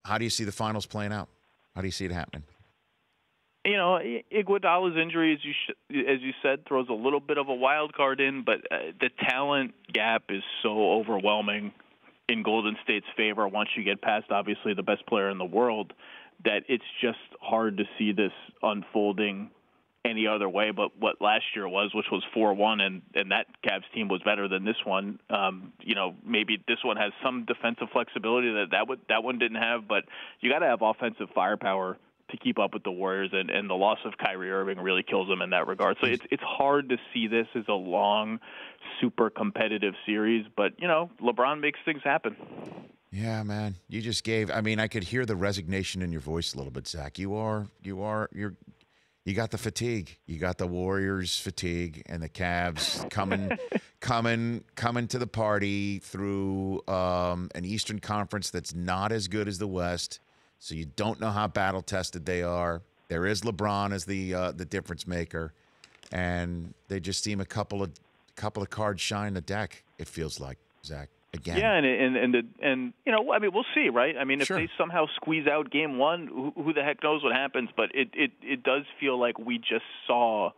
How do you see the finals playing out? How do you see it happening? You know, Iguodala's injury, as you said, throws a little bit of a wild card in, but the talent gap is so overwhelming in Golden State's favor once you get past, obviously, the best player in the world, that it's just hard to see this unfolding any other way but what last year was, which was 4-1, and that Cavs team was better than this one. You know, maybe this one has some defensive flexibility that one didn't have, but you got to have offensive firepower to keep up with the Warriors, and the loss of Kyrie Irving really kills them in that regard. So it's hard to see this as a long, super competitive series, but, you know, LeBron makes things happen. Yeah, man. You just gave – I mean, I could hear the resignation in your voice a little bit, Zach. You got the fatigue. You got the Warriors fatigue and the Cavs coming to the party through an Eastern Conference that's not as good as the West. So you don't know how battle tested they are. There is LeBron as the difference maker, and they just seem a couple of cards shy in the deck. It feels like, Zach. Again. Yeah, and you know, I mean, we'll see, right? I mean, if they somehow squeeze out Game 1, who the heck knows what happens? But it does feel like we just saw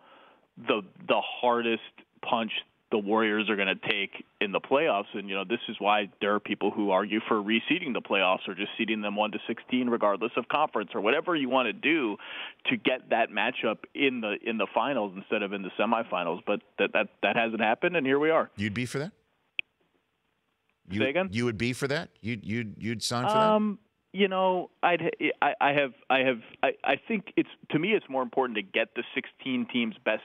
the hardest punch the Warriors are going to take in the playoffs, and you know, this is why there are people who argue for reseeding the playoffs or just seeding them 1-16, regardless of conference or whatever you want to do to get that matchup in the finals instead of in the semifinals. But that hasn't happened, and here we are. You'd be for that? Say again? You would be for that? You'd sign for that? You know, I think to me it's more important to get the 16 best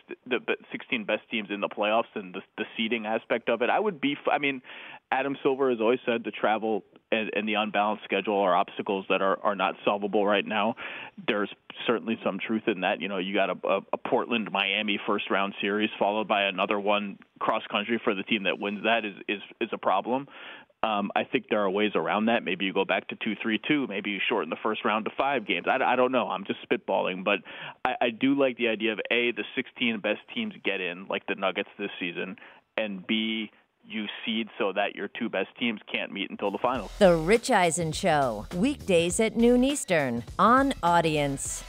teams in the playoffs than the seeding aspect of it. I mean, Adam Silver has always said the travel and the unbalanced schedule are obstacles that are not solvable right now. There's certainly some truth in that. You know, you got a Portland-Miami first-round series followed by another one cross-country for the team that wins that is a problem. I think there are ways around that. Maybe you go back to 2-3-2. Maybe you shorten the first round to 5 games. I don't know. I'm just spitballing. But I do like the idea of, A, the 16 best teams get in, like the Nuggets this season, and B, you seed so that your 2 best teams can't meet until the finals. The Rich Eisen Show, weekdays at noon Eastern on Audience.